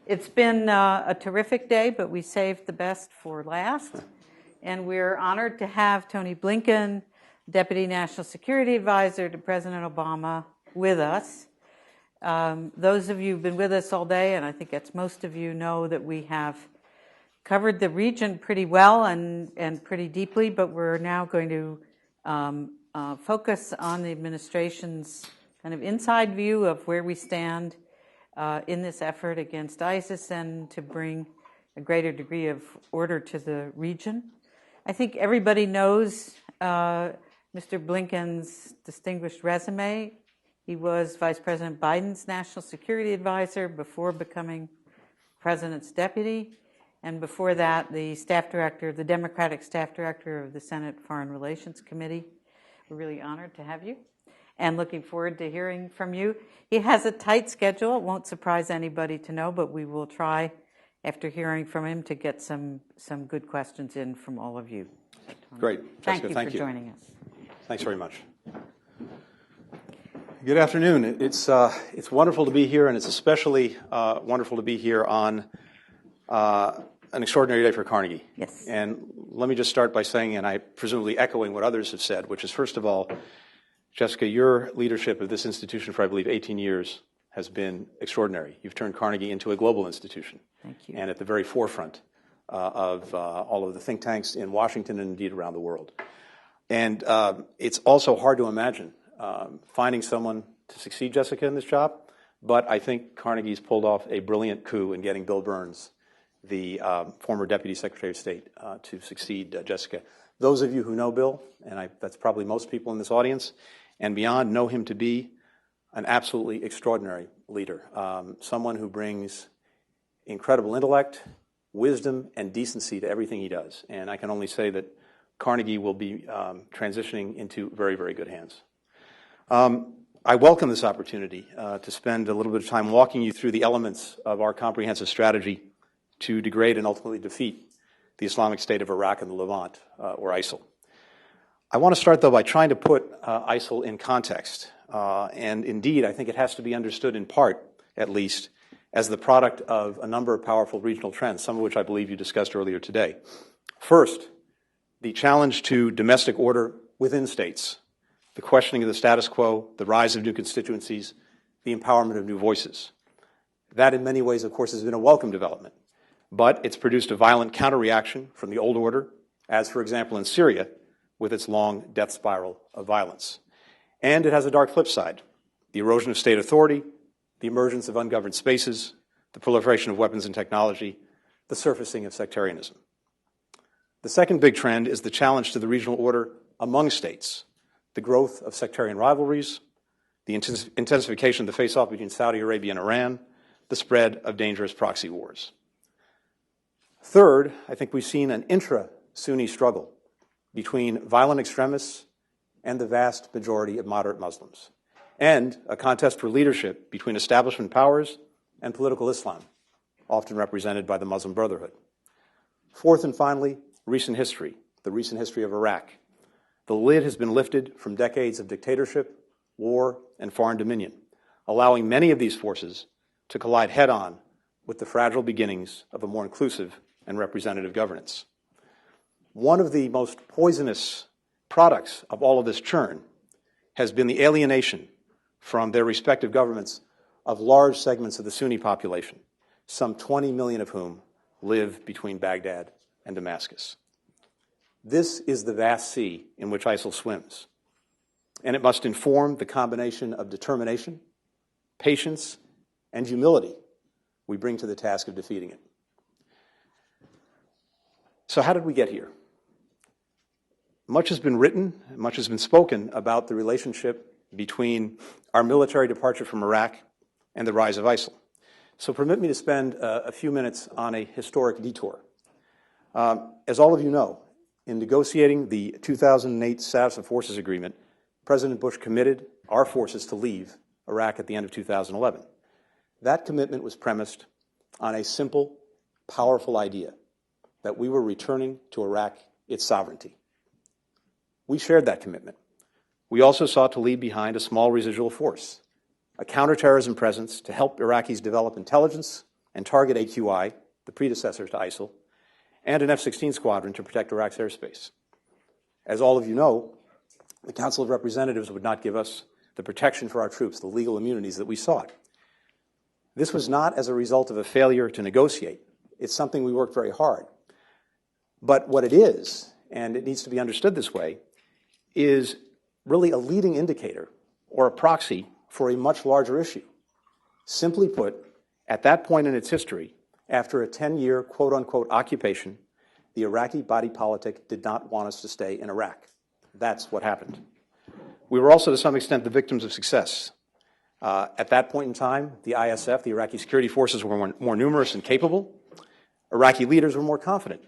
It's been a terrific day, but we saved the best for last. And we're honored to have Antony Blinken, Deputy National Security Advisor to President Obama, with us. Those of you who've been with us all day, and I think that's most of you, know that we have covered the region pretty well and pretty deeply, but we're now going to focus on the administration's kind of inside view of where we stand in this effort against ISIS and to bring a greater degree of order to the region. I think everybody knows Mr. Blinken's distinguished resume. He was Vice President Biden's National Security Advisor before becoming President's deputy, and before that, the staff director, the Democratic staff director of the Senate Foreign Relations Committee. We're really honored to have you and looking forward to hearing from you. He has a tight schedule. It won't surprise anybody to know, but we will try, after hearing from him, to get some good questions in from all of you. Great. Jessica, thank you for joining us. Thanks very much. Good afternoon. It's wonderful to be here, and it's especially wonderful to be here on an extraordinary day for Carnegie. Yes. And let me just start by saying, and I presumably echoing what others have said, which is, first of all, Jessica, your leadership of this institution for, I believe, 18 years has been extraordinary. You've turned Carnegie into a global institution. Thank you. And at the very forefront of all of the think tanks in Washington and indeed around the world. And it's also hard to imagine finding someone to succeed Jessica in this job, but I think Carnegie's pulled off a brilliant coup in getting Bill Burns, the former Deputy Secretary of State, to succeed Jessica. Those of you who know Bill, and that's probably most people in this audience, and beyond, know him to be an absolutely extraordinary leader, someone who brings incredible intellect, wisdom, and decency to everything he does. And I can only say that Carnegie will be transitioning into very, very good hands. I welcome this opportunity to spend a little bit of time walking you through the elements of our comprehensive strategy to degrade and ultimately defeat the Islamic State of Iraq and the Levant, or ISIL. I want to start, though, by trying to put ISIL in context. And indeed, I think it has to be understood in part, at least, as the product of a number of powerful regional trends, some of which I believe you discussed earlier today. First, the challenge to domestic order within states, the questioning of the status quo, the rise of new constituencies, the empowerment of new voices. That, in many ways, of course, has been a welcome development. But it's produced a violent counter-reaction from the old order, as, for example, in Syria, with its long death spiral of violence. And it has a dark flip side: the erosion of state authority, the emergence of ungoverned spaces, the proliferation of weapons and technology, the surfacing of sectarianism. The second big trend is the challenge to the regional order among states, the growth of sectarian rivalries, the intensification of the face-off between Saudi Arabia and Iran, the spread of dangerous proxy wars. Third, I think we've seen an intra-Sunni struggle between violent extremists and the vast majority of moderate Muslims, and a contest for leadership between establishment powers and political Islam, often represented by the Muslim Brotherhood. Fourth and finally, recent history, the recent history of Iraq. The lid has been lifted from decades of dictatorship, war, and foreign dominion, allowing many of these forces to collide head-on with the fragile beginnings of a more inclusive and representative governance. One of the most poisonous products of all of this churn has been the alienation from their respective governments of large segments of the Sunni population, some 20 million of whom live between Baghdad and Damascus. This is the vast sea in which ISIL swims, and it must inform the combination of determination, patience, and humility we bring to the task of defeating it. So how did we get here? Much has been written, much has been spoken about the relationship between our military departure from Iraq and the rise of ISIL. So permit me to spend a few minutes on a historic detour. As all of you know, in negotiating the 2008 Status of Forces Agreement, President Bush committed our forces to leave Iraq at the end of 2011. That commitment was premised on a simple, powerful idea that we were returning to Iraq its sovereignty. We shared that commitment. We also sought to leave behind a small residual force, a counterterrorism presence to help Iraqis develop intelligence and target AQI, the predecessor to ISIL, and an F-16 squadron to protect Iraq's airspace. As all of you know, the Council of Representatives would not give us the protection for our troops, the legal immunities that we sought. This was not as a result of a failure to negotiate. It's something we worked very hard. But what it is, and it needs to be understood this way, is really a leading indicator or a proxy for a much larger issue. Simply put, at that point in its history, after a 10-year quote-unquote occupation, the Iraqi body politic did not want us to stay in Iraq. That's what happened. We were also, to some extent, the victims of success. At that point in time, the ISF, the Iraqi security forces, were more numerous and capable. Iraqi leaders were more confident.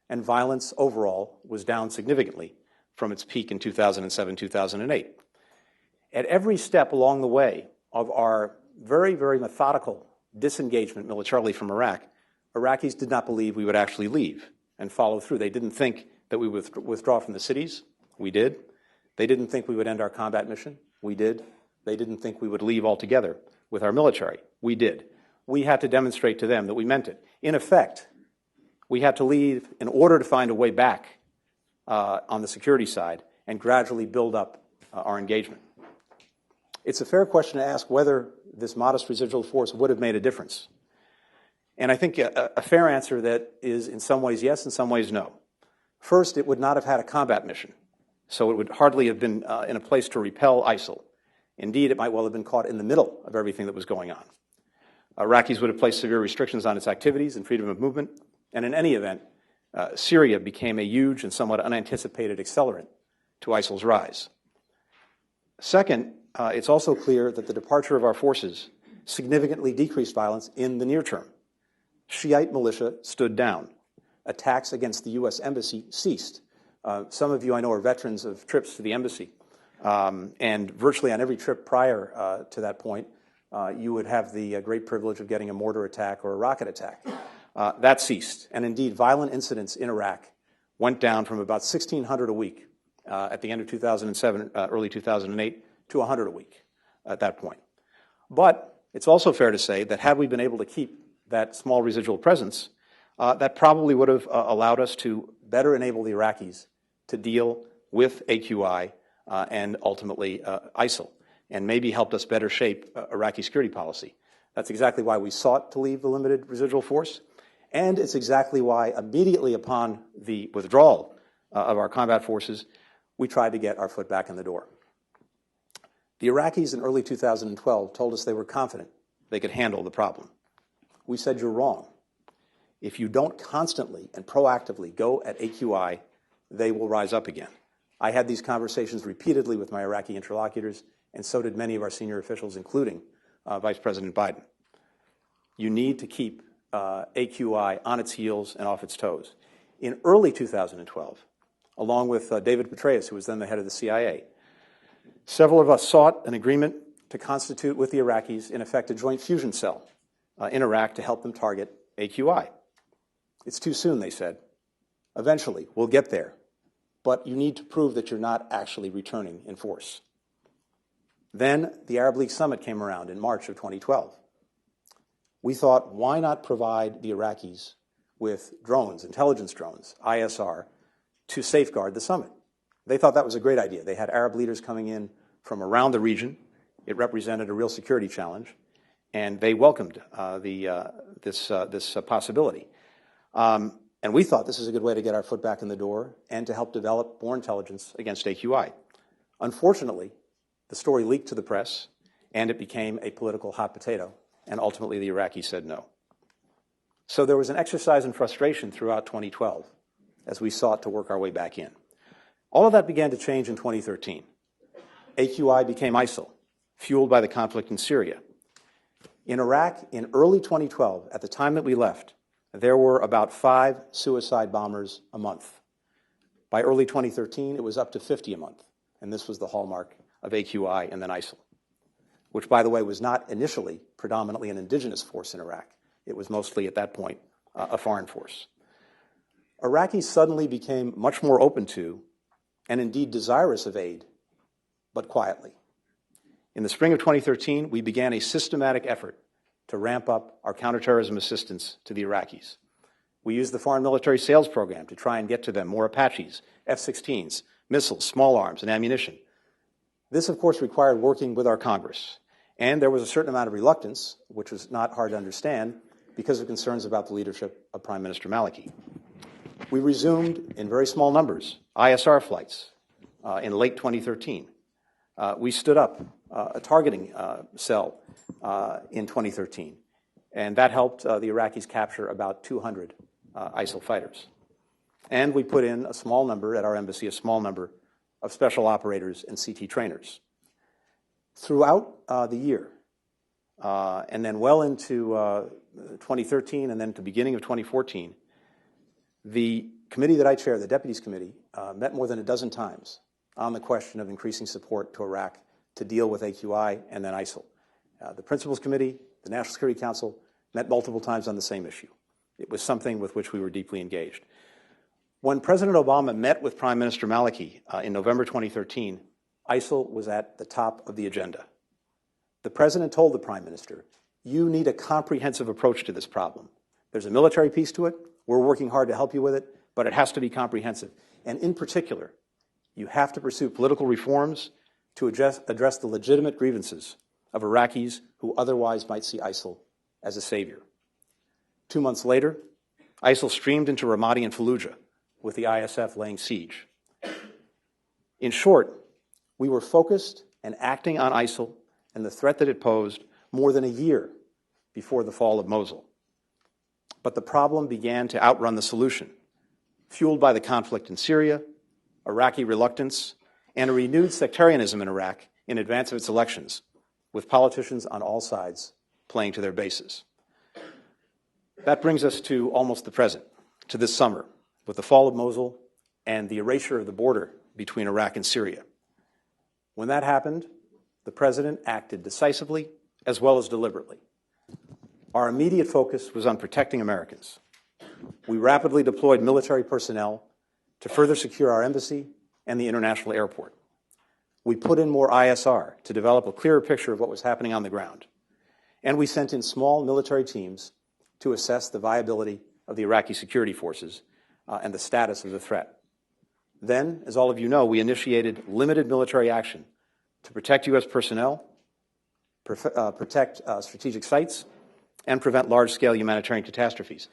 And violence overall was down significantly from its peak in 2007, 2008. At every step along the way of our very, very methodical disengagement militarily from Iraq, Iraqis did not believe we would actually leave and follow through. They didn't think that we would withdraw from the cities. We did. They didn't think we would end our combat mission. We did. They didn't think we would leave altogether with our military. We did. We had to demonstrate to them that we meant it. In effect, we had to leave in order to find a way back on the security side and gradually build up our engagement. It's a fair question to ask whether this modest residual force would have made a difference. And I think a fair answer that is in some ways yes, in some ways no. First, it would not have had a combat mission, so it would hardly have been in a place to repel ISIL. Indeed, it might well have been caught in the middle of everything that was going on. Iraqis would have placed severe restrictions on its activities and freedom of movement, and in any event, Syria became a huge and somewhat unanticipated accelerant to ISIL's rise. Second, it's also clear that the departure of our forces significantly decreased violence in the near term. Shiite militia stood down. Attacks against the U.S. Embassy ceased. Some of you I know are veterans of trips to the embassy. And virtually on every trip prior to that point, you would have the great privilege of getting a mortar attack or a rocket attack. That ceased. And indeed, violent incidents in Iraq went down from about 1,600 a week at the end of 2007, early 2008, to 100 a week at that point. But it's also fair to say that had we been able to keep that small residual presence, that probably would have allowed us to better enable the Iraqis to deal with AQI and ultimately ISIL, and maybe helped us better shape Iraqi security policy. That's exactly why we sought to leave the limited residual force, and it's exactly why immediately upon the withdrawal of our combat forces, we tried to get our foot back in the door. The Iraqis in early 2012 told us they were confident they could handle the problem. We said, you're wrong. If you don't constantly and proactively go at AQI, they will rise up again. I had these conversations repeatedly with my Iraqi interlocutors, and so did many of our senior officials, including Vice President Biden. You need to keep AQI on its heels and off its toes. In early 2012, along with David Petraeus, who was then the head of the CIA, several of us sought an agreement to constitute with the Iraqis, in effect, a joint fusion cell in Iraq to help them target AQI. It's too soon, they said. Eventually, we'll get there. But you need to prove that you're not actually returning in force. Then the Arab League Summit came around in March of 2012. We thought, why not provide the Iraqis with drones, intelligence drones, ISR, to safeguard the summit? They thought that was a great idea. They had Arab leaders coming in from around the region. It represented a real security challenge, and they welcomed this possibility. And we thought this is a good way to get our foot back in the door and to help develop more intelligence against AQI. Unfortunately, the story leaked to the press, and it became a political hot potato, and ultimately the Iraqis said no. So there was an exercise in frustration throughout 2012 as we sought to work our way back in. All of that began to change in 2013. AQI became ISIL, fueled by the conflict in Syria. In Iraq, in early 2012, at the time that we left, there were about 5 suicide bombers a month. By early 2013, it was up to 50 a month, and this was the hallmark of AQI and then ISIL, which, by the way, was not initially predominantly an indigenous force in Iraq. It was mostly, at that point, a foreign force. Iraqis suddenly became much more open to, and indeed desirous of aid, but quietly. In the spring of 2013, we began a systematic effort to ramp up our counterterrorism assistance to the Iraqis. We used the Foreign Military Sales Program to try and get to them more Apaches, F-16s, missiles, small arms, and ammunition. This, of course, required working with our Congress. And there was a certain amount of reluctance, which was not hard to understand, because of concerns about the leadership of Prime Minister Maliki. We resumed, in very small numbers, ISR flights in late 2013. We stood up a targeting cell in 2013, and that helped the Iraqis capture about 200 ISIL fighters. And we put in a small number at our embassy, a small number of special operators and CT trainers. Throughout the year, and then well into 2013 and then at the beginning of 2014, the committee that I chair, the Deputies Committee, met more than a dozen times on the question of increasing support to Iraq to deal with AQI and then ISIL. The Principals Committee, the National Security Council, met multiple times on the same issue. It was something with which we were deeply engaged. When President Obama met with Prime Minister Maliki in November 2013, ISIL was at the top of the agenda. The President told the Prime Minister, you need a comprehensive approach to this problem. There's a military piece to it. We're working hard to help you with it, but it has to be comprehensive. And in particular, you have to pursue political reforms to address the legitimate grievances of Iraqis who otherwise might see ISIL as a savior. 2 months later, ISIL streamed into Ramadi and Fallujah, with the ISF laying siege. In short, we were focused and acting on ISIL and the threat that it posed more than a year before the fall of Mosul. But the problem began to outrun the solution, fueled by the conflict in Syria, Iraqi reluctance, and a renewed sectarianism in Iraq in advance of its elections, with politicians on all sides playing to their bases. That brings us to almost the present, to this summer, with the fall of Mosul and the erasure of the border between Iraq and Syria. When that happened, the President acted decisively as well as deliberately. Our immediate focus was on protecting Americans. We rapidly deployed military personnel to further secure our embassy and the international airport. We put in more ISR to develop a clearer picture of what was happening on the ground. And we sent in small military teams to assess the viability of the Iraqi security forces and the status of the threat. Then, as all of you know, we initiated limited military action to protect U.S. personnel, protect strategic sites, and prevent large-scale humanitarian catastrophes.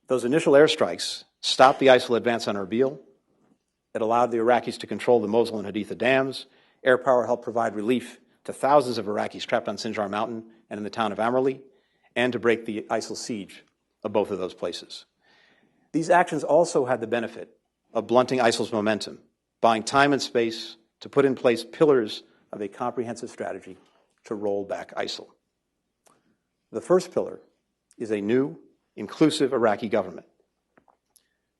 Those initial airstrikes stopped the ISIL advance on Erbil. It allowed the Iraqis to control the Mosul and Haditha dams. Air power helped provide relief to thousands of Iraqis trapped on Sinjar Mountain and in the town of Amerli, and to break the ISIL siege of both of those places. These actions also had the benefit of blunting ISIL's momentum, buying time and space to put in place pillars of a comprehensive strategy to roll back ISIL. The first pillar is a new, inclusive Iraqi government.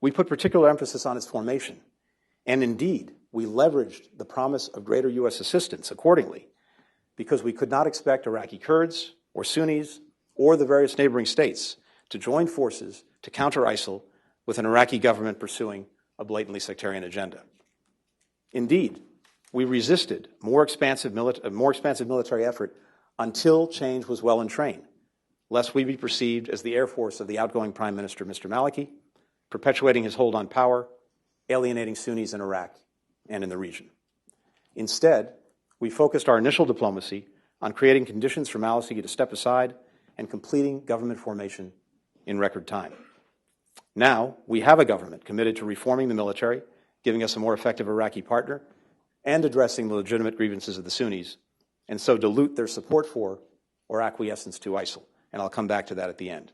We put particular emphasis on its formation, and indeed, we leveraged the promise of greater U.S. assistance accordingly, because we could not expect Iraqi Kurds or Sunnis or the various neighboring states to join forces to counter ISIL with an Iraqi government pursuing a blatantly sectarian agenda. Indeed, we resisted more expansive military effort until change was well in train, lest we be perceived as the Air Force of the outgoing Prime Minister, Mr. Maliki, perpetuating his hold on power, alienating Sunnis in Iraq and in the region. Instead, we focused our initial diplomacy on creating conditions for Maliki to step aside and completing government formation in record time. Now, we have a government committed to reforming the military, giving us a more effective Iraqi partner, and addressing the legitimate grievances of the Sunnis, and so dilute their support for or acquiescence to ISIL. And I'll come back to that at the end.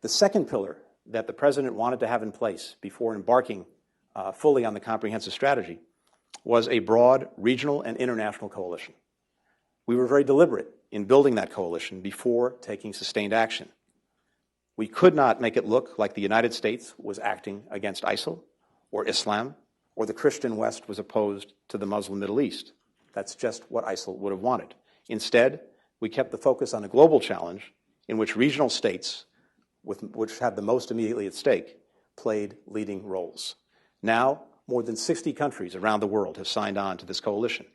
The second pillar that the President wanted to have in place before embarking fully on the comprehensive strategy was a broad regional and international coalition. We were very deliberate in building that coalition before taking sustained action. We could not make it look like the United States was acting against ISIL or Islam, or the Christian West was opposed to the Muslim Middle East. That's just what ISIL would have wanted. Instead, we kept the focus on a global challenge in which regional states, which had the most immediately at stake, played leading roles. Now, more than 60 countries around the world have signed on to this coalition.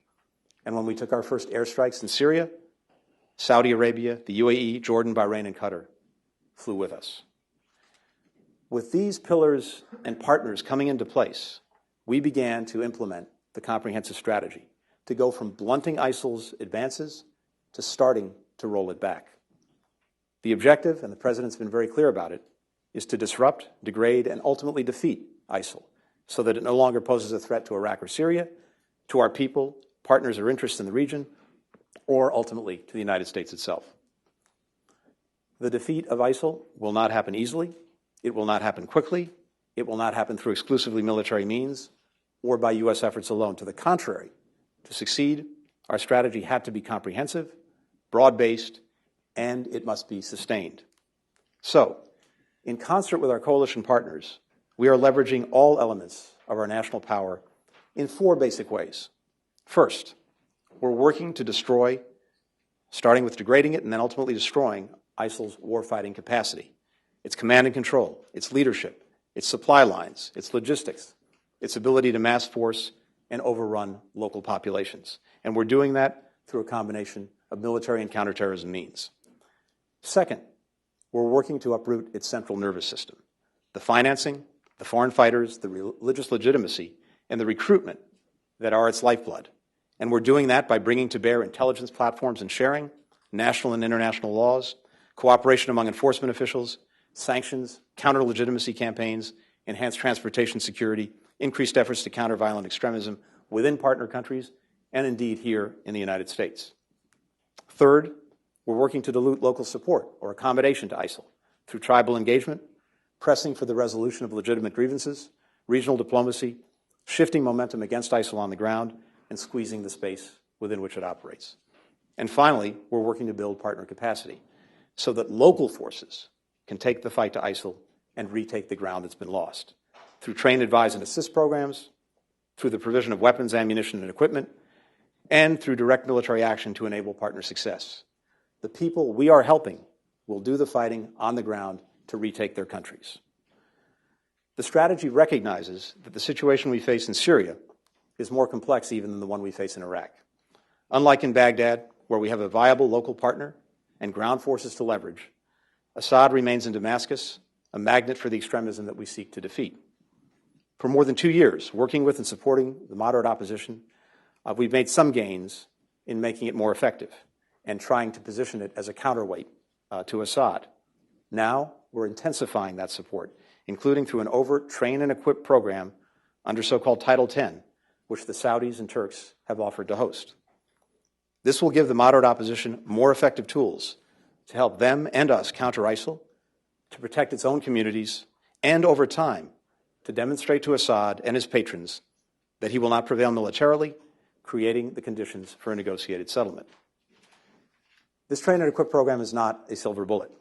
And when we took our first airstrikes in Syria, Saudi Arabia, the UAE, Jordan, Bahrain, and Qatar flew with us. With these pillars and partners coming into place, we began to implement the comprehensive strategy to go from blunting ISIL's advances to starting to roll it back. The objective, and the President's been very clear about it, is to disrupt, degrade, and ultimately defeat ISIL so that it no longer poses a threat to Iraq or Syria, to our people, partners or interests in the region, or ultimately to the United States itself. The defeat of ISIL will not happen easily. It will not happen quickly. It will not happen through exclusively military means or by U.S. efforts alone. To the contrary, to succeed, our strategy had to be comprehensive, broad-based, and it must be sustained. So, in concert with our coalition partners, we are leveraging all elements of our national power in 4 basic ways. First, we're working to destroy, starting with degrading it and then ultimately destroying ISIL's warfighting capacity, its command and control, its leadership, its supply lines, its logistics, its ability to mass force and overrun local populations. And we're doing that through a combination of military and counterterrorism means. Second, we're working to uproot its central nervous system, the financing, the foreign fighters, the religious legitimacy, and the recruitment that are its lifeblood. And we're doing that by bringing to bear intelligence platforms and sharing, national and international laws, cooperation among enforcement officials, sanctions, counter-legitimacy campaigns, enhanced transportation security, increased efforts to counter violent extremism within partner countries, and indeed here in the United States. Third, we're working to dilute local support or accommodation to ISIL through tribal engagement, pressing for the resolution of legitimate grievances, regional diplomacy, shifting momentum against ISIL on the ground, and squeezing the space within which it operates. And finally, we're working to build partner capacity so that local forces can take the fight to ISIL and retake the ground that's been lost through train, advise, and assist programs, through the provision of weapons, ammunition, and equipment, and through direct military action to enable partner success. The people we are helping will do the fighting on the ground to retake their countries. The strategy recognizes that the situation we face in Syria is more complex even than the one we face in Iraq. Unlike in Baghdad, where we have a viable local partner and ground forces to leverage, Assad remains in Damascus, a magnet for the extremism that we seek to defeat. For more than 2 years, working with and supporting the moderate opposition, we've made some gains in making it more effective and trying to position it as a counterweight to Assad. Now, we're intensifying that support, including through an overt train and equip program under so-called Title 10, which the Saudis and Turks have offered to host. This will give the moderate opposition more effective tools to help them and us counter ISIL, to protect its own communities, and over time, to demonstrate to Assad and his patrons that he will not prevail militarily, creating the conditions for a negotiated settlement. This train and equip program is not a silver bullet.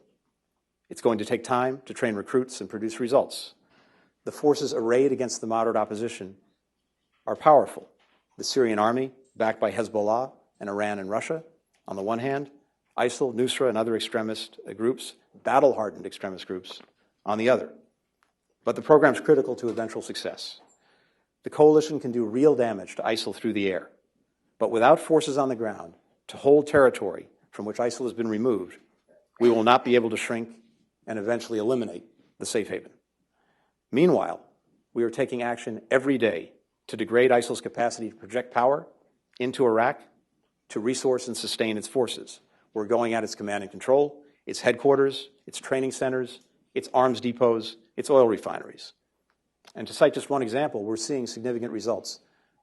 It's going to take time to train recruits and produce results. The forces arrayed against the moderate opposition are powerful. The Syrian army, backed by Hezbollah and Iran and Russia, on the one hand, ISIL, Nusra, and other extremist groups, battle-hardened extremist groups, on the other. But the program's critical to eventual success. The coalition can do real damage to ISIL through the air, but without forces on the ground to hold territory from which ISIL has been removed, we will not be able to shrink and eventually eliminate the safe haven. Meanwhile, we are taking action every day to degrade ISIL's capacity to project power into Iraq, to resource and sustain its forces. We're going at its command and control, its headquarters, its training centers, its arms depots, its oil refineries. And to cite just one example, we're seeing significant results.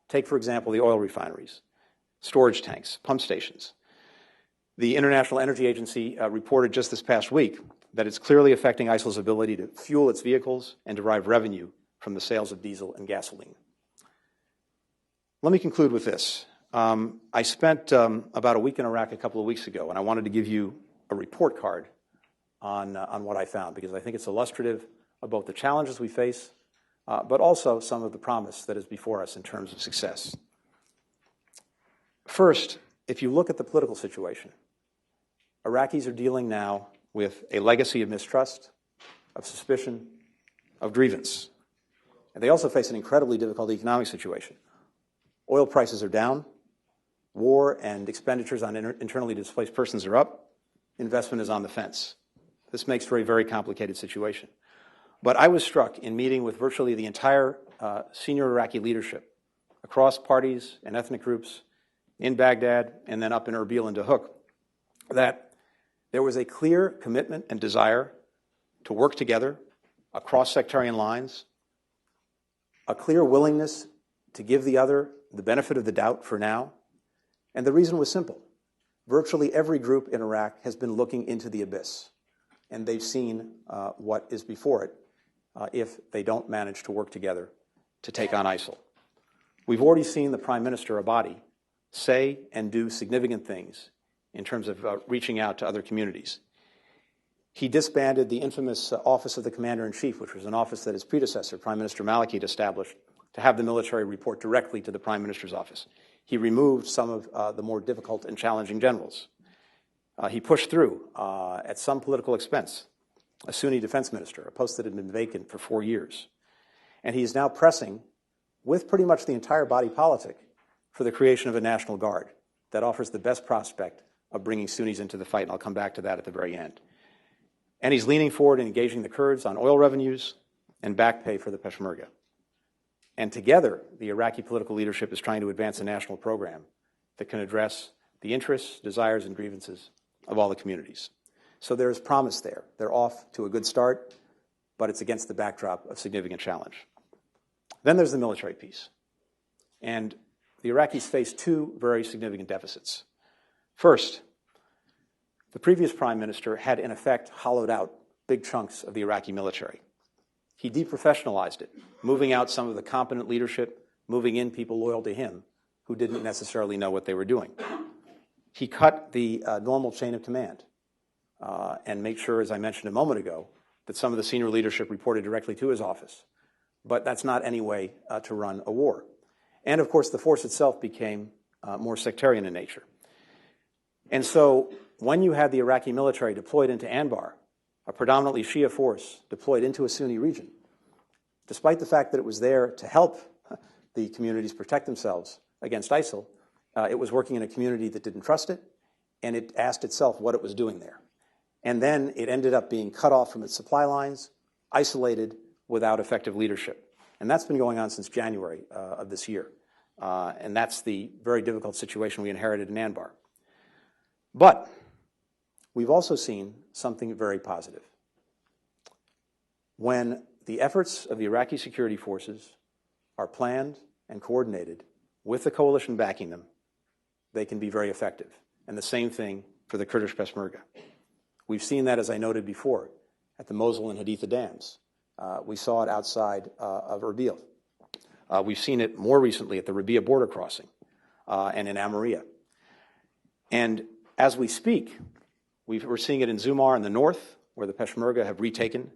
Take, for example, the oil refineries, storage tanks, pump stations. The International Energy Agency reported just this past week that it's clearly affecting ISIL's ability to fuel its vehicles and derive revenue from the sales of diesel and gasoline. Let me conclude with this. I spent about a week in Iraq a couple of weeks ago, and I wanted to give you a report card on what I found, because I think it's illustrative of both the challenges we face, but also some of the promise that is before us in terms of success. First, if you look at the political situation, Iraqis are dealing now with a legacy of mistrust, of suspicion, of grievance. And they also face an incredibly difficult economic situation. Oil prices are down. War and expenditures on internally displaced persons are up. Investment is on the fence. This makes for a very complicated situation. But I was struck in meeting with virtually the entire senior Iraqi leadership across parties and ethnic groups in Baghdad and then up in Erbil and Dahuk that there was a clear commitment and desire to work together across sectarian lines, a clear willingness to give the other the benefit of the doubt for now. And the reason was simple. Virtually every group in Iraq has been looking into the abyss, and they've seen what is before it if they don't manage to work together to take on ISIL. We've already seen the Prime Minister Abadi say and do significant things in terms of reaching out to other communities. He disbanded the infamous Office of the Commander-in-Chief, which was an office that his predecessor, Prime Minister Maliki, had established to have the military report directly to the Prime Minister's office. He removed some of the more difficult and challenging generals. He pushed through, at some political expense, a Sunni defense minister, a post that had been vacant for 4 years. And he is now pressing, with pretty much the entire body politic, for the creation of a National Guard that offers the best prospect of bringing Sunnis into the fight, and I'll come back to that at the very end. And he's leaning forward and engaging the Kurds on oil revenues and back pay for the Peshmerga. And together, the Iraqi political leadership is trying to advance a national program that can address the interests, desires, and grievances of all the communities. So there is promise there. They're off to a good start, but it's against the backdrop of significant challenge. Then there's the military piece. And the Iraqis face two very significant deficits. First, the previous prime minister had, in effect, hollowed out big chunks of the Iraqi military. He deprofessionalized it, moving out some of the competent leadership, moving in people loyal to him who didn't necessarily know what they were doing. He cut the normal chain of command and made sure, as I mentioned a moment ago, that some of the senior leadership reported directly to his office. But that's not any way to run a war. And, of course, the force itself became more sectarian in nature. And so when you had the Iraqi military deployed into Anbar, a predominantly Shia force deployed into a Sunni region, despite the fact that it was there to help the communities protect themselves against ISIL, it was working in a community that didn't trust it, and it asked itself what it was doing there. And then it ended up being cut off from its supply lines, isolated, without effective leadership. And that's been going on since January of this year. And that's the very difficult situation we inherited in Anbar. But we've also seen something very positive. When the efforts of the Iraqi security forces are planned and coordinated with the coalition backing them, they can be very effective. And the same thing for the Kurdish Peshmerga. We've seen that, as I noted before, at the Mosul and Haditha dams. We saw it outside of Erbil. We've seen it more recently at the Rabia border crossing and in Amaria. And as we speak, we're seeing it in Zumar in the north, where the Peshmerga have retaken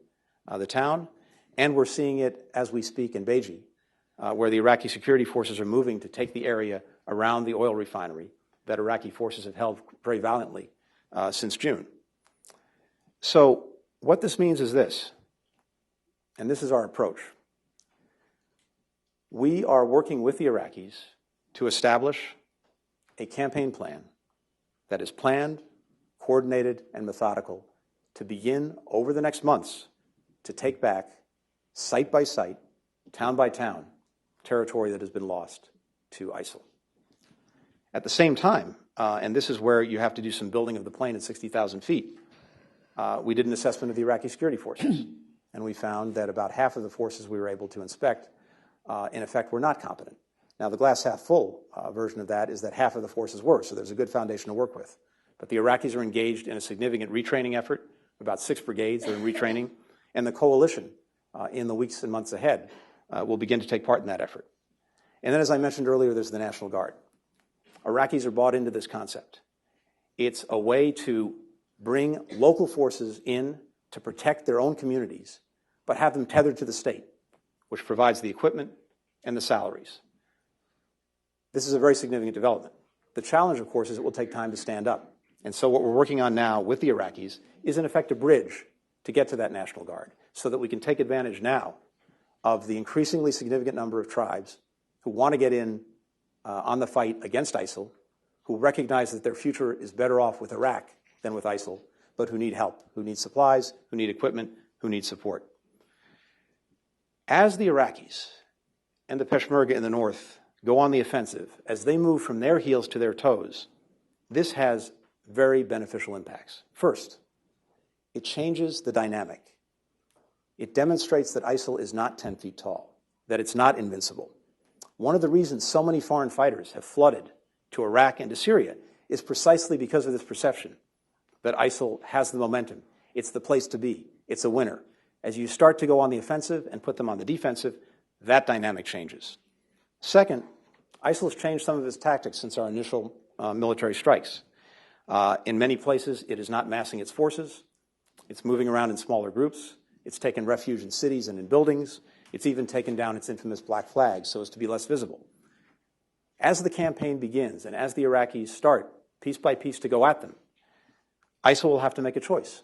the town, and we're seeing it as we speak in Beji, where the Iraqi security forces are moving to take the area around the oil refinery that Iraqi forces have held very valiantly since June. So what this means is this, and this is our approach. We are working with the Iraqis to establish a campaign plan that is planned, coordinated, and methodical to begin over the next months to take back, site by site, town by town, territory that has been lost to ISIL. At the same time, and this is where you have to do some building of the plane at 60,000 feet, we did an assessment of the Iraqi security forces, and we found that about half of the forces we were able to inspect, in effect, were not competent. Now, the glass half full version of that is that half of the forces were, so there's a good foundation to work with. But the Iraqis are engaged in a significant retraining effort. About 6 brigades are in retraining, and the coalition, in the weeks and months ahead, will begin to take part in that effort. And then, as I mentioned earlier, there's the National Guard. Iraqis are bought into this concept. It's a way to bring local forces in to protect their own communities, but have them tethered to the state, which provides the equipment and the salaries. This is a very significant development. The challenge, of course, is it will take time to stand up. And so what we're working on now with the Iraqis is, in effect, a bridge to get to that National Guard so that we can take advantage now of the increasingly significant number of tribes who want to get in on the fight against ISIL, who recognize that their future is better off with Iraq than with ISIL, but who need help, who need supplies, who need equipment, who need support. As the Iraqis and the Peshmerga in the north go on the offensive, as they move from their heels to their toes, this has very beneficial impacts. First, it changes the dynamic. It demonstrates that ISIL is not 10 feet tall, that it's not invincible. One of the reasons so many foreign fighters have flooded to Iraq and to Syria is precisely because of this perception that ISIL has the momentum. It's the place to be. It's a winner. As you start to go on the offensive and put them on the defensive, that dynamic changes. Second, ISIL has changed some of its tactics since our initial military strikes. In many places, it is not massing its forces. It's moving around in smaller groups. It's taken refuge in cities and in buildings. It's even taken down its infamous black flag so as to be less visible. As the campaign begins and as the Iraqis start piece by piece to go at them, ISIL will have to make a choice.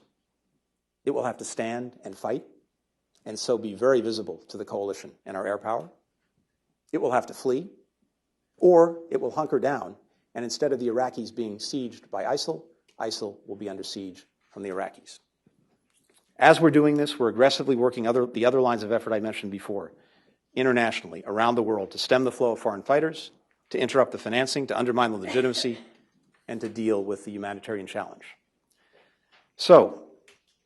It will have to stand and fight and so be very visible to the coalition and our air power. It will have to flee, or it will hunker down, and instead of the Iraqis being sieged by ISIL, ISIL will be under siege from the Iraqis. As we're doing this, we're aggressively working the other lines of effort I mentioned before, internationally, around the world, to stem the flow of foreign fighters, to interrupt the financing, to undermine the legitimacy, and to deal with the humanitarian challenge. So,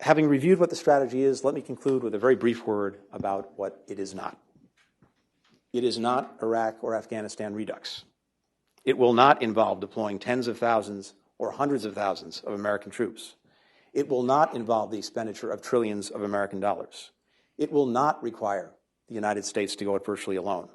having reviewed what the strategy is, let me conclude with a very brief word about what it is not. It is not Iraq or Afghanistan redux. It will not involve deploying tens of thousands or hundreds of thousands of American troops. It will not involve the expenditure of trillions of American dollars. It will not require the United States to go it virtually alone.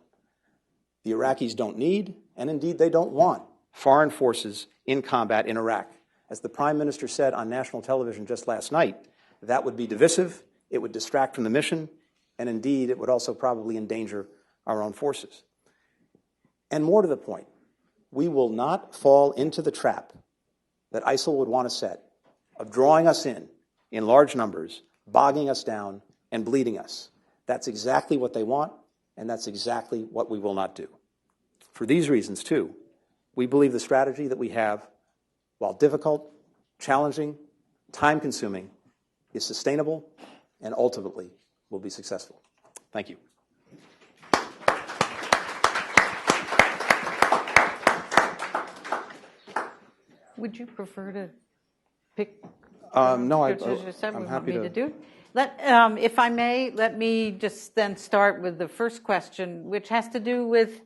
The Iraqis don't need, and indeed they don't want, foreign forces in combat in Iraq. As the Prime Minister said on national television just last night, that would be divisive, it would distract from the mission, and indeed it would also probably endanger our own forces. And more to the point, we will not fall into the trap that ISIL would want to set of drawing us in large numbers, bogging us down, and bleeding us. That's exactly what they want, and that's exactly what we will not do. For these reasons, too, we believe the strategy that we have, while difficult, challenging, time-consuming, is sustainable and ultimately will be successful. Thank you. Would you prefer to pick? No, I'm happy to do it. If I may, let me just then start with the first question, which has to do with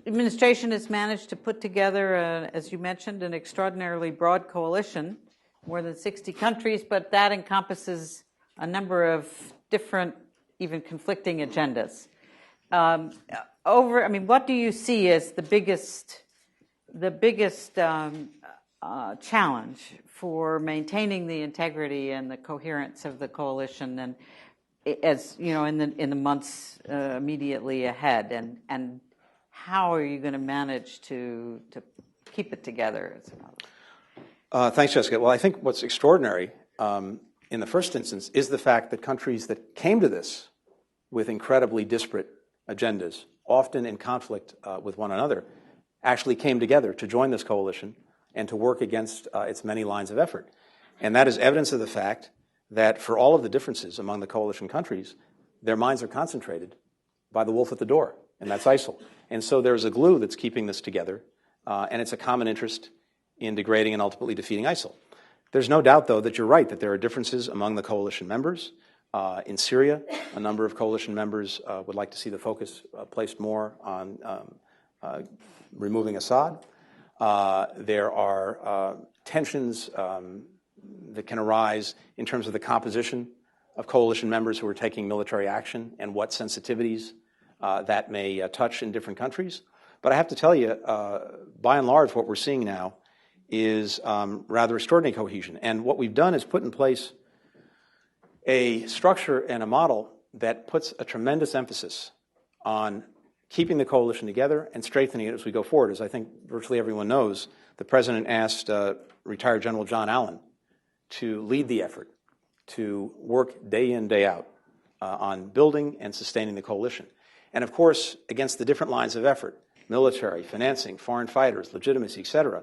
administration has managed to put together, as you mentioned, an extraordinarily broad coalition, more than 60 countries, but that encompasses a number of different, even conflicting agendas. What do you see as the biggest challenge for maintaining the integrity and the coherence of the coalition, and as you know, in the months immediately ahead, and how are you going to manage to keep it together? Thanks, Jessica. Well, I think what's extraordinary in the first instance is the fact that countries that came to this with incredibly disparate agendas, often in conflict with one another, actually came together to join this coalition and to work against its many lines of effort. And that is evidence of the fact that for all of the differences among the coalition countries, their minds are concentrated by the wolf at the door, and that's ISIL. And so there's a glue that's keeping this together, and it's a common interest in degrading and ultimately defeating ISIL. There's no doubt, though, that you're right, that there are differences among the coalition members. In Syria, a number of coalition members would like to see the focus placed more on removing Assad. There are tensions that can arise in terms of the composition of coalition members who are taking military action and what sensitivities that may touch in different countries. But I have to tell you, by and large, what we're seeing now is rather extraordinary cohesion. And what we've done is put in place a structure and a model that puts a tremendous emphasis on keeping the coalition together and strengthening it as we go forward. As I think virtually everyone knows, the President asked retired General John Allen to lead the effort to work day in, day out on building and sustaining the coalition. And of course, against the different lines of effort, military, financing, foreign fighters, legitimacy, et cetera.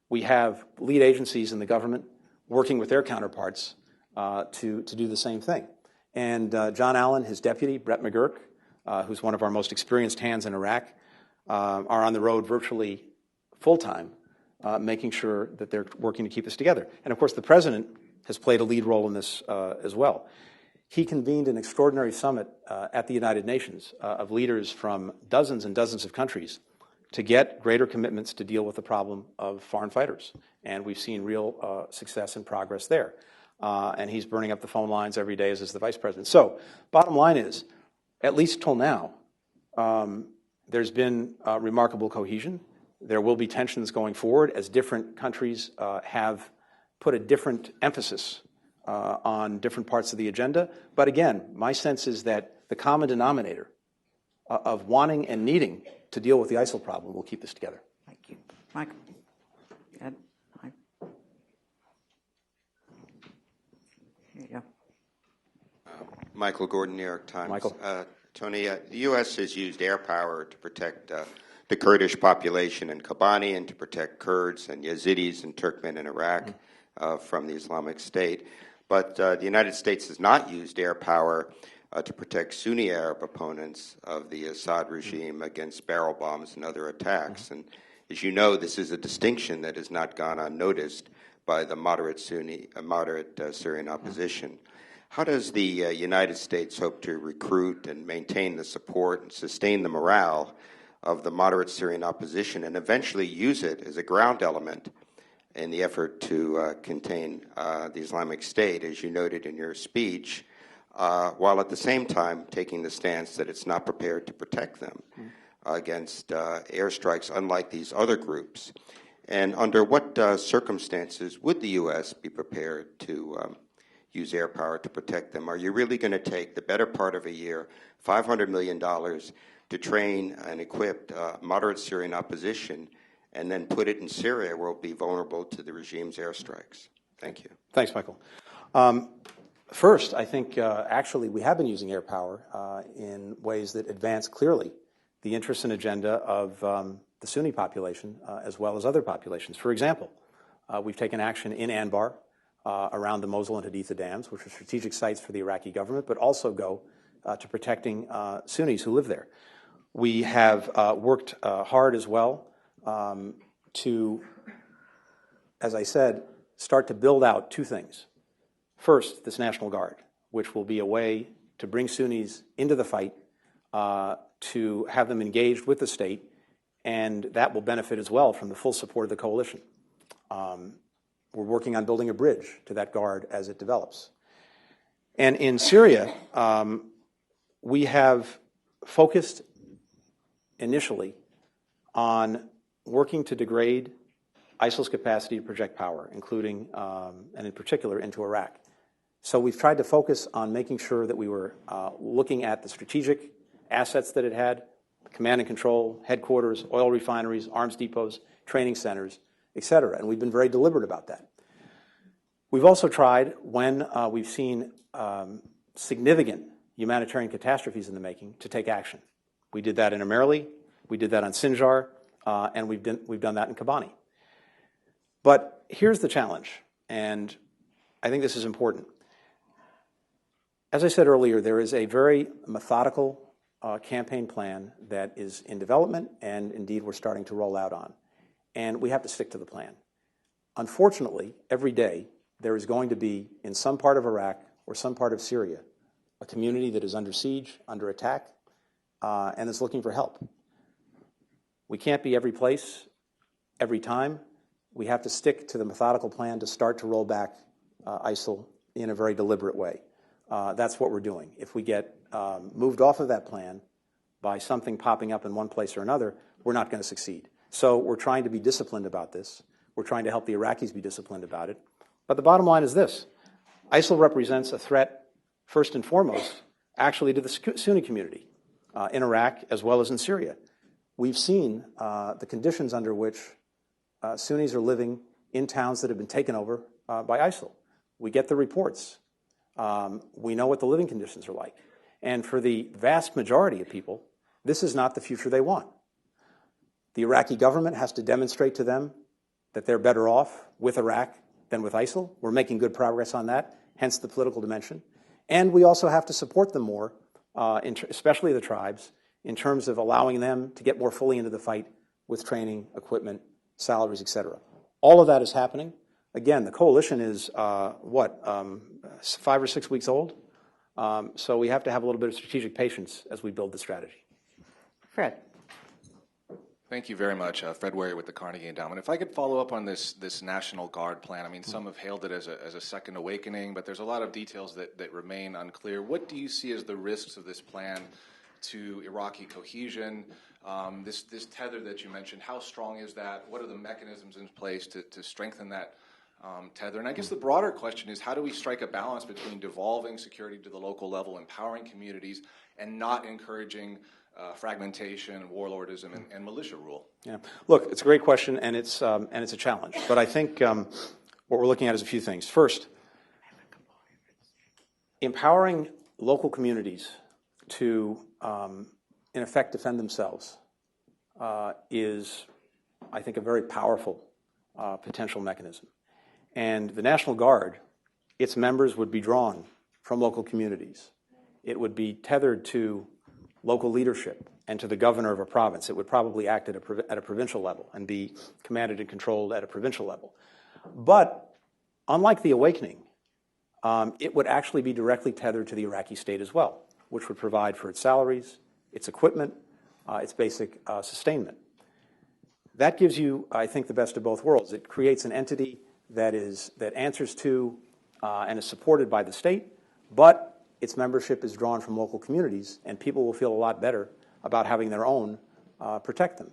We have lead agencies in the government working with their counterparts to do the same thing. And John Allen, his deputy, Brett McGurk, who's one of our most experienced hands in Iraq, are on the road virtually full-time, making sure that they're working to keep us together. And, of course, the President has played a lead role in this as well. He convened an extraordinary summit at the United Nations of leaders from dozens and dozens of countries to get greater commitments to deal with the problem of foreign fighters. And we've seen real success and progress there. And he's burning up the phone lines every day, as is the Vice President. So, bottom line is, at least till now, there's been remarkable cohesion. There will be tensions going forward as different countries have put a different emphasis on different parts of the agenda. But again, my sense is that the common denominator of wanting and needing to deal with the ISIL problem will keep this together. Thank you. Michael. Ed. Mike. Here you go. Michael Gordon, New York Times. Michael. Tony, the U.S. has used air power to protect the Kurdish population in Kobani and to protect Kurds and Yazidis and Turkmen in Iraq from the Islamic State. But the United States has not used air power to protect Sunni Arab opponents of the Assad regime against barrel bombs and other attacks. And as you know, this is a distinction that has not gone unnoticed by the moderate Syrian opposition. How does the United States hope to recruit and maintain the support and sustain the morale of the moderate Syrian opposition and eventually use it as a ground element in the effort to contain the Islamic State, as you noted in your speech, while at the same time taking the stance that it's not prepared to protect them against airstrikes unlike these other groups? And under what circumstances would the U.S. be prepared to use air power to protect them? Are you really going to take the better part of a year, $500 million, to train and equip moderate Syrian opposition and then put it in Syria where it will be vulnerable to the regime's airstrikes? Thank you. Thanks, Michael. First, I think actually we have been using air power in ways that advance clearly the interests and agenda of the Sunni population as well as other populations. For example, we've taken action in Anbar around the Mosul and Haditha dams, which are strategic sites for the Iraqi government, but also go to protecting Sunnis who live there. We have worked hard as well to, as I said, start to build out two things. First, this National Guard, which will be a way to bring Sunnis into the fight, to have them engaged with the state, and that will benefit as well from the full support of the coalition. We're working on building a bridge to that guard as it develops. And in Syria, we have focused initially on working to degrade ISIL's capacity to project power, including, and in particular, into Iraq. So we've tried to focus on making sure that we were looking at the strategic assets that it had, command and control, headquarters, oil refineries, arms depots, training centers, et cetera. And we've been very deliberate about that. We've also tried, when we've seen significant humanitarian catastrophes in the making, to take action. We did that in Amerli, we did that on Sinjar, and we've done that in Kobani. But here's the challenge, and I think this is important. As I said earlier, there is a very methodical campaign plan that is in development, and indeed we're starting to roll out on. And we have to stick to the plan. Unfortunately, every day there is going to be, in some part of Iraq or some part of Syria, a community that is under siege, under attack, and is looking for help. We can't be every place, every time. We have to stick to the methodical plan to start to roll back ISIL in a very deliberate way. That's what we're doing. If we get moved off of that plan by something popping up in one place or another, we're not going to succeed. So we're trying to be disciplined about this. We're trying to help the Iraqis be disciplined about it. But the bottom line is this. ISIL represents a threat, first and foremost, actually to the Sunni community in Iraq as well as in Syria. We've seen the conditions under which Sunnis are living in towns that have been taken over by ISIL. We get the reports. We know what the living conditions are like. And for the vast majority of people, this is not the future they want. The Iraqi government has to demonstrate to them that they're better off with Iraq than with ISIL. We're making good progress on that, hence the political dimension. And we also have to support them more, especially the tribes, in terms of allowing them to get more fully into the fight with training, equipment, salaries, et cetera. All of that is happening. Again, the coalition is, 5 or 6 weeks old? So we have to have a little bit of strategic patience as we build the strategy. Fred. Thank you very much. Fred Wary with the Carnegie Endowment. If I could follow up on this National Guard plan, I mean, some have hailed it as a second awakening, but there's a lot of details that remain unclear. What do you see as the risks of this plan to Iraqi cohesion? This tether that you mentioned, how strong is that? What are the mechanisms in place to strengthen that tether? And I guess the broader question is, how do we strike a balance between devolving security to the local level, empowering communities, and not encouraging fragmentation, warlordism, and militia rule? Yeah. Look, it's a great question, and it's a challenge. But I think what we're looking at is a few things. First, empowering local communities to, in effect, defend themselves is, I think, a very powerful potential mechanism. And the National Guard, its members would be drawn from local communities. It would be tethered to local leadership and to the governor of a province. It would probably act at a provincial level and be commanded and controlled at a provincial level. But unlike the awakening, it would actually be directly tethered to the Iraqi state as well, which would provide for its salaries, its equipment, its basic sustainment. That gives you, I think, the best of both worlds. It creates an entity that answers to and is supported by the state, but its membership is drawn from local communities, and people will feel a lot better about having their own protect them.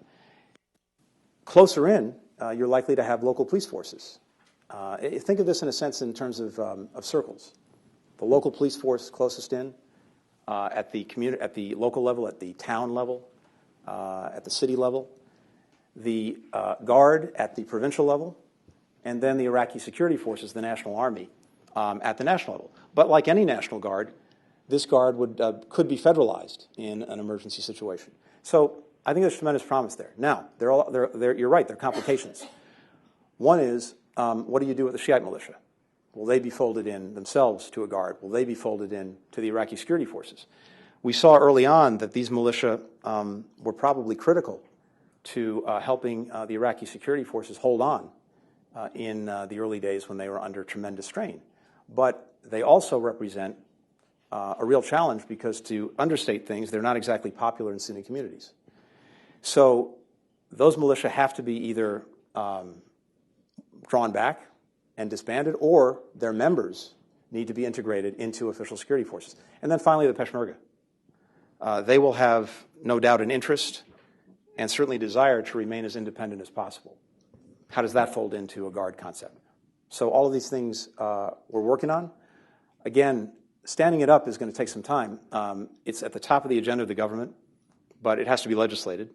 Closer in, you're likely to have local police forces. Think of this in a sense in terms of circles. The local police force closest in, at the local level, at the town level, at the city level, the Guard at the provincial level, and then the Iraqi security forces, the National Army, at the national level. But like any National Guard, this Guard could be federalized in an emergency situation. So I think there's tremendous promise there. Now, you're right, there are complications. One is, what do you do with the Shiite militia? Will they be folded in themselves to a Guard? Will they be folded in to the Iraqi security forces? We saw early on that these militia were probably critical to helping the Iraqi security forces hold on in the early days when they were under tremendous strain. But they also represent a real challenge because, to understate things, they're not exactly popular in Sunni communities. So those militia have to be either drawn back and disbanded, or their members need to be integrated into official security forces. And then finally, the Peshmerga. They will have, no doubt, an interest and certainly desire to remain as independent as possible. How does that fold into a Guard concept? So all of these things we're working on. Again, standing it up is going to take some time. It's at the top of the agenda of the government, but it has to be legislated.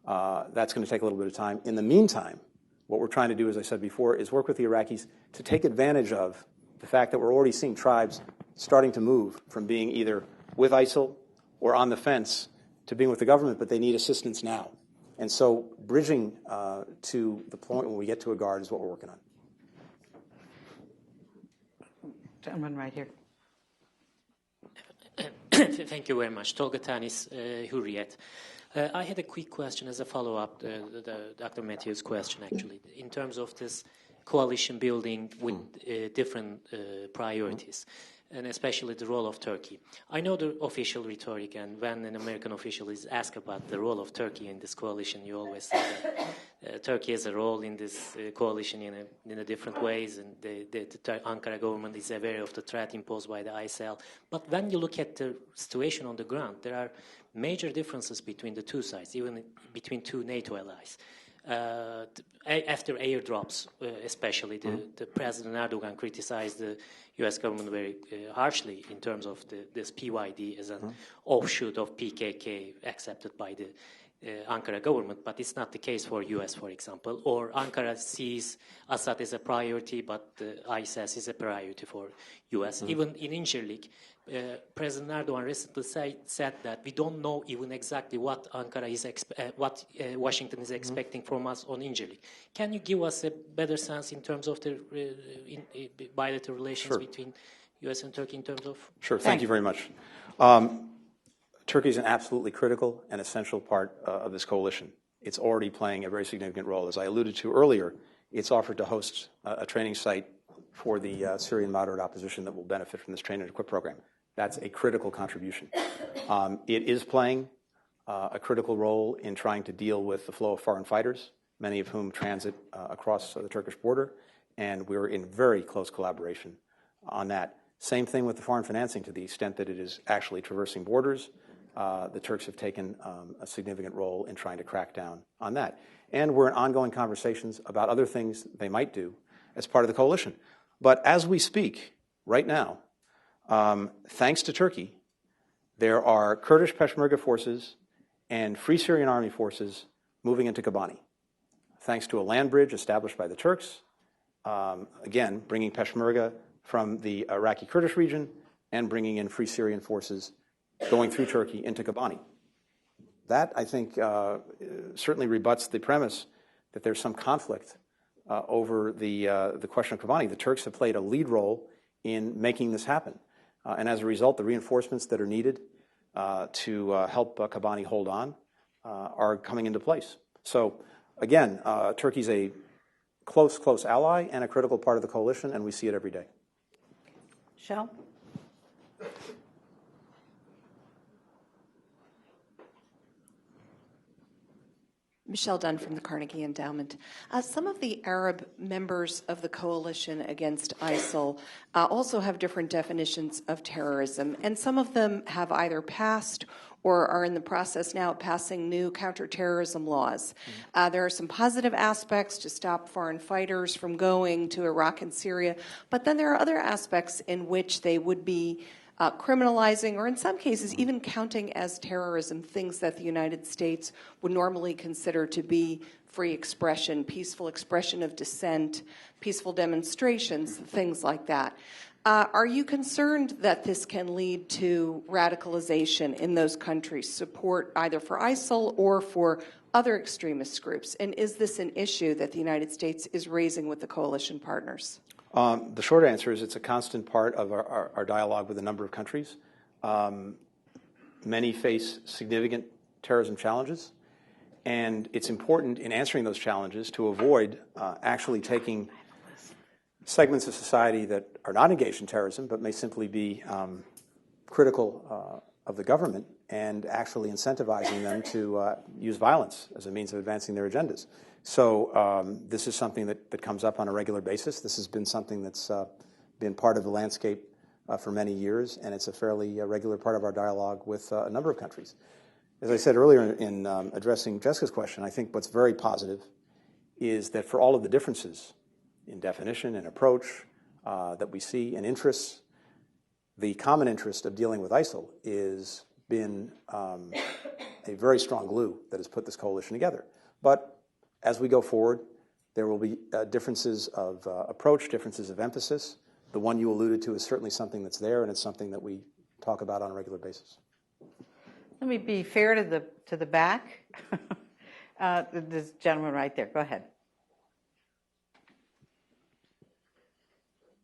That's going to take a little bit of time. In the meantime, what we're trying to do, as I said before, is work with the Iraqis to take advantage of the fact that we're already seeing tribes starting to move from being either with ISIL or on the fence to being with the government, but they need assistance now. And so bridging to the point when we get to a Guard is what we're working on. Gentleman right here. Thank you very much. Tolga Tanis, Hurriyet. I had a quick question as a follow-up to Dr. Matthew's question, actually, in terms of this coalition building with different priorities, and especially the role of Turkey. I know the official rhetoric, and when an American official is asked about the role of Turkey in this coalition, you always say that Turkey has a role in this coalition in a different ways, and the Ankara government is aware of the threat imposed by the ISIL. But when you look at the situation on the ground, there are major differences between the two sides, even between two NATO allies. After airdrops, especially, the President Erdogan criticized the U.S. government very harshly in terms of this PYD as an offshoot of PKK accepted by the Ankara government, but it's not the case for U.S., for example, or Ankara sees Assad as a priority, but ISIS is a priority for U.S. Even in Incirlik, President Erdogan recently said that we don't know even exactly what Ankara is Washington is expecting from us on Incirlik. Can you give us a better sense in terms of the bilateral relations between U.S. and Turkey in terms of? Sure. Thank you very much. Turkey is an absolutely critical and essential part of this coalition. It's already playing a very significant role. As I alluded to earlier, it's offered to host a training site for the Syrian moderate opposition that will benefit from this train and equip program. That's a critical contribution. It is playing a critical role in trying to deal with the flow of foreign fighters, many of whom transit across the Turkish border, and we're in very close collaboration on that. Same thing with the foreign financing to the extent that it is actually traversing borders. The Turks have taken a significant role in trying to crack down on that. And we're in ongoing conversations about other things they might do as part of the coalition. But as we speak right now, thanks to Turkey, there are Kurdish Peshmerga forces and Free Syrian Army forces moving into Kobani, thanks to a land bridge established by the Turks, again, bringing Peshmerga from the Iraqi Kurdish region and bringing in Free Syrian forces going through Turkey into Kobani. That, I think, certainly rebuts the premise that there's some conflict over the question of Kobani. The Turks have played a lead role in making this happen. And as a result, the reinforcements that are needed to help Kobani hold on are coming into place. So, again, Turkey's a close ally and a critical part of the coalition, and we see it every day. Shel? Michelle Dunn from the Carnegie Endowment. Some of the Arab members of the coalition against ISIL also have different definitions of terrorism, and some of them have either passed or are in the process now of passing new counterterrorism laws. There are some positive aspects to stop foreign fighters from going to Iraq and Syria, but then there are other aspects in which they would be criminalizing, or in some cases even counting as terrorism, things that the United States would normally consider to be free expression, peaceful expression of dissent, peaceful demonstrations, things like that. Are you concerned that this can lead to radicalization in those countries, support either for ISIL or for other extremist groups? And is this an issue that the United States is raising with the coalition partners? The short answer is it's a constant part of our dialogue with a number of countries. Many face significant terrorism challenges, and it's important in answering those challenges to avoid actually taking segments of society that are not engaged in terrorism but may simply be critical of the government and actually incentivizing them to use violence as a means of advancing their agendas. So this is something that comes up on a regular basis. This has been something that's been part of the landscape for many years, and it's a fairly regular part of our dialogue with a number of countries. As I said earlier in addressing Jessica's question, I think what's very positive is that for all of the differences in definition and approach that we see and interests, the common interest of dealing with ISIL has been a very strong glue that has put this coalition together. But as we go forward, there will be differences of approach, differences of emphasis. The one you alluded to is certainly something that's there, and it's something that we talk about on a regular basis. Let me be fair to the back. This gentleman right there. Go ahead.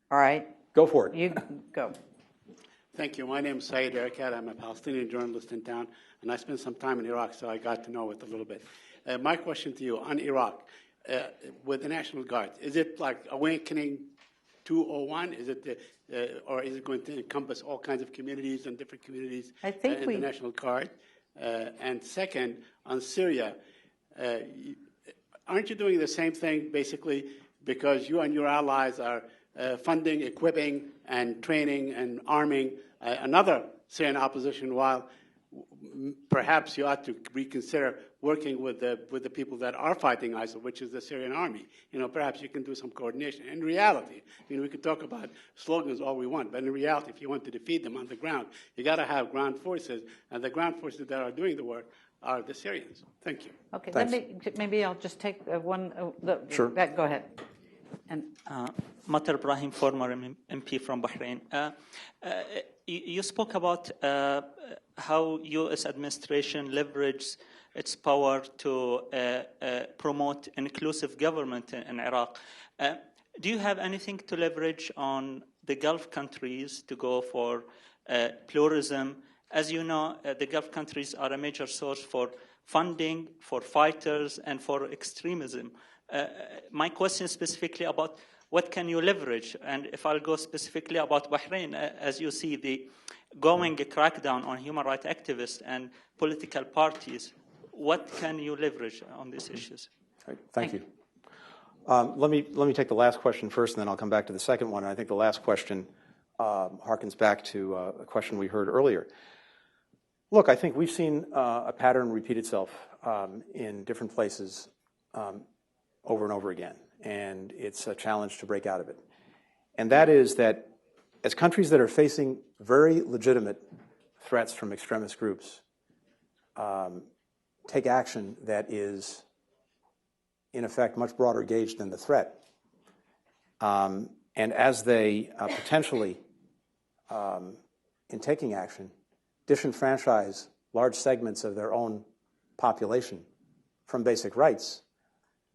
All right. Go for it. You go. Thank you. My name is Saeed Erekat. I'm a Palestinian journalist in town, and I spent some time in Iraq, so I got to know it a little bit. My question to you on Iraq, with the National Guard, is it like Awakening 201? Is it, or is it going to encompass all kinds of communities and different communities I think in the National Guard? And second, on Syria, aren't you doing the same thing, basically, because you and your allies are funding, equipping, and training and arming another Syrian opposition, while perhaps you ought to reconsider working with the people that are fighting ISIL, which is the Syrian army. Perhaps you can do some coordination. In reality, we could talk about slogans all we want, but in reality, if you want to defeat them on the ground, you got to have ground forces, and the ground forces that are doing the work are the Syrians. Thank you. Okay, Thanks. maybe I'll just take one. Sure. Go ahead. And Matar Ibrahim, former MP from Bahrain. You spoke about how U.S. administration leverages its power to promote inclusive government in Iraq. Do you have anything to leverage on the Gulf countries to go for pluralism? As you know, the Gulf countries are a major source for funding, for fighters, and for extremism. My question is specifically about what can you leverage? And if I'll go specifically about Bahrain, as you see the going crackdown on human rights activists and political parties, what can you leverage on these issues? Right. Thank you. Let me take the last question first, and then I'll come back to the second one. I think the last question harkens back to a question we heard earlier. Look, I think we've seen a pattern repeat itself in different places over and over again, and it's a challenge to break out of it. And that is that as countries that are facing very legitimate threats from extremist groups take action that is, in effect, much broader gauge than the threat, and as they potentially, in taking action, disenfranchise large segments of their own population from basic rights,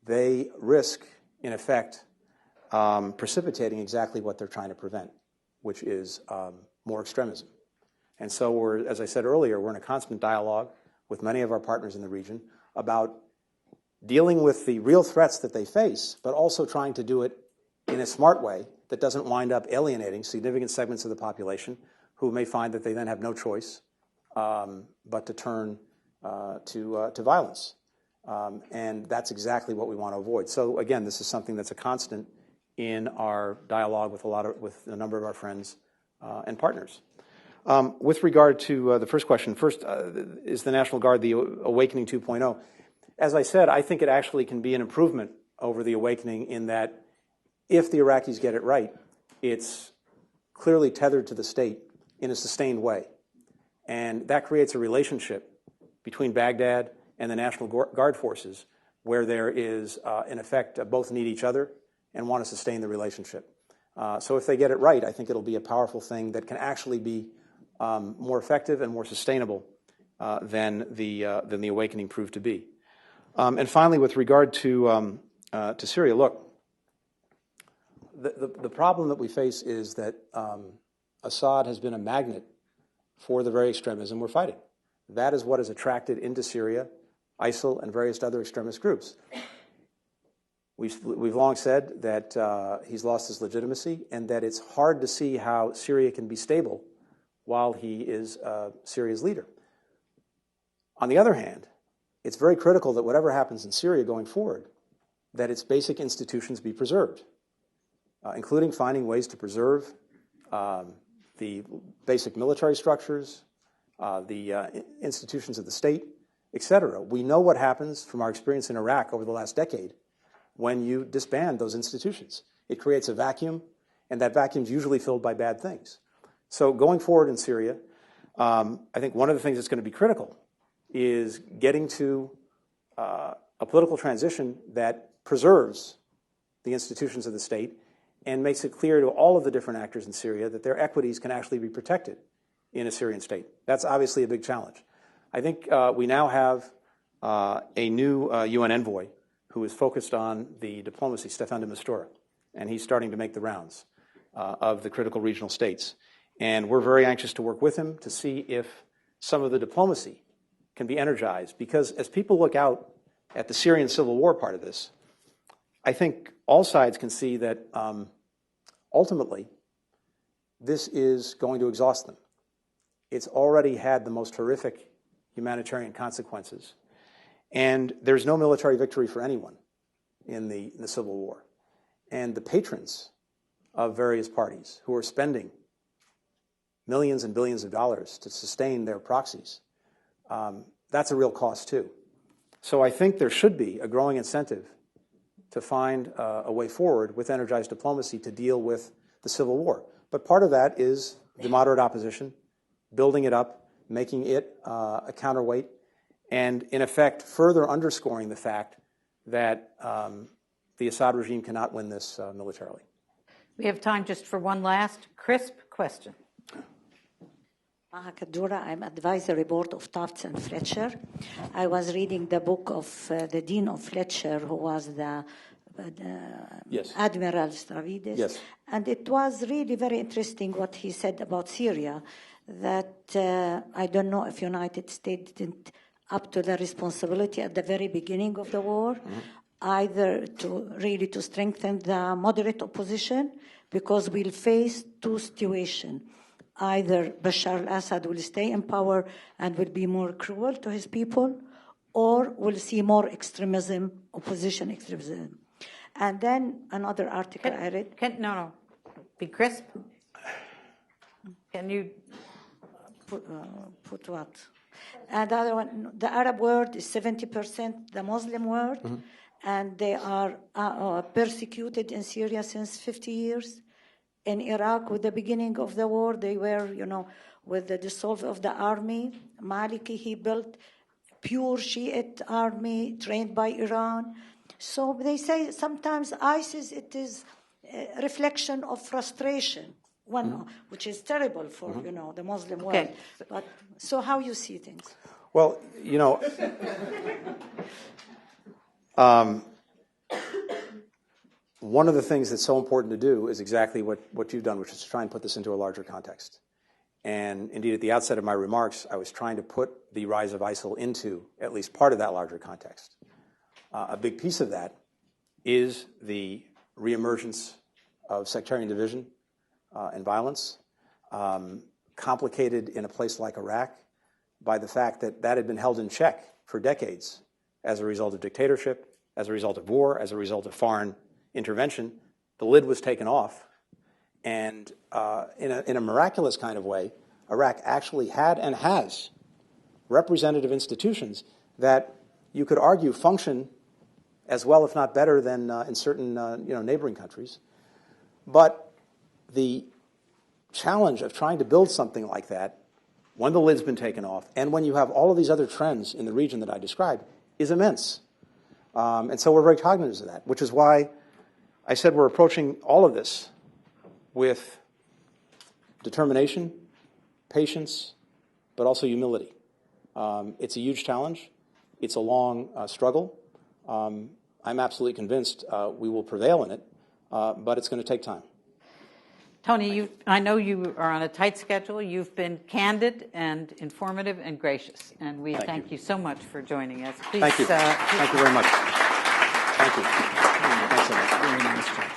they risk, in effect, precipitating exactly what they're trying to prevent, which is more extremism. And so we're, as I said earlier, we're in a constant dialogue with many of our partners in the region about dealing with the real threats that they face, but also trying to do it in a smart way that doesn't wind up alienating significant segments of the population who may find that they then have no choice but to turn to violence. And that's exactly what we want to avoid. So again, this is something that's a constant in our dialogue with a number of our friends and partners. With regard to the first question, is the National Guard the Awakening 2.0? As I said, I think it actually can be an improvement over the Awakening in that if the Iraqis get it right, it's clearly tethered to the state in a sustained way. And that creates a relationship between Baghdad and the National Guard forces where there is, in effect, both need each other and want to sustain the relationship. So if they get it right, I think it'll be a powerful thing that can actually be more effective and more sustainable than the Awakening proved to be. And finally, with regard to Syria, look, the problem that we face is that Assad has been a magnet for the very extremism we're fighting. That is what has attracted into Syria ISIL and various other extremist groups. We've long said that he's lost his legitimacy and that it's hard to see how Syria can be stable while he is Syria's leader. On the other hand, it's very critical that whatever happens in Syria going forward, that its basic institutions be preserved, including finding ways to preserve the basic military structures, the institutions of the state, etc. We know what happens from our experience in Iraq over the last decade when you disband those institutions. It creates a vacuum, and that vacuum is usually filled by bad things. So going forward in Syria, I think one of the things that's going to be critical is getting to a political transition that preserves the institutions of the state and makes it clear to all of the different actors in Syria that their equities can actually be protected in a Syrian state. That's obviously a big challenge. I think we now have a new UN envoy who is focused on the diplomacy, Staffan de Mistura, and he's starting to make the rounds of the critical regional states. And we're very anxious to work with him to see if some of the diplomacy can be energized, because as people look out at the Syrian civil war part of this, I think all sides can see that ultimately this is going to exhaust them. It's already had the most horrific humanitarian consequences, and there's no military victory for anyone in the civil war. And the patrons of various parties who are spending millions and billions of dollars to sustain their proxies, that's a real cost too. So I think there should be a growing incentive to find a way forward with energized diplomacy to deal with the civil war. But part of that is the moderate opposition, building it up, making it a counterweight, and in effect further underscoring the fact that the Assad regime cannot win this militarily. We have time just for one last crisp question. Maha Kadura, I'm advisory board of Tufts and Fletcher. I was reading the book of the Dean of Fletcher, who was the Yes. Admiral Stavridis. Yes. And it was really very interesting what he said about Syria, that I don't know if United States didn't up to the responsibility at the very beginning of the war, either to strengthen the moderate opposition, because we'll face two situations. Either Bashar al-Assad will stay in power and will be more cruel to his people, or we'll see more extremism, opposition extremism. And then another article I read. No. Be crisp. Can you put what? And the other one, the Arab world is 70% the Muslim world, and they are persecuted in Syria since 50 years. In Iraq, with the beginning of the war, they were, with the dissolve of the army, Maliki, he built pure Shiite army trained by Iran. So they say sometimes ISIS, it is a reflection of frustration, which is terrible for, the Muslim world. Okay. But so how you see things? Well, one of the things that's so important to do is exactly what you've done, which is to try and put this into a larger context. And indeed, at the outset of my remarks, I was trying to put the rise of ISIL into at least part of that larger context. A big piece of that is the reemergence of sectarian division and violence, complicated in a place like Iraq by the fact that that had been held in check for decades as a result of dictatorship, as a result of war, as a result of foreign intervention. The lid was taken off, and in a miraculous kind of way, Iraq actually had and has representative institutions that you could argue function as well, if not better, than in certain neighboring countries. But the challenge of trying to build something like that when the lid's been taken off and when you have all of these other trends in the region that I described is immense. And so we're very cognizant of that, which is why I said we're approaching all of this with determination, patience, but also humility. It's a huge challenge. It's a long struggle. I'm absolutely convinced we will prevail in it, but it's going to take time. Tony, I know you are on a tight schedule. You've been candid and informative and gracious, and we thank you so much for joining us. Please, thank you. Thank you very much. Thank you. Thanks so much. Very nice job.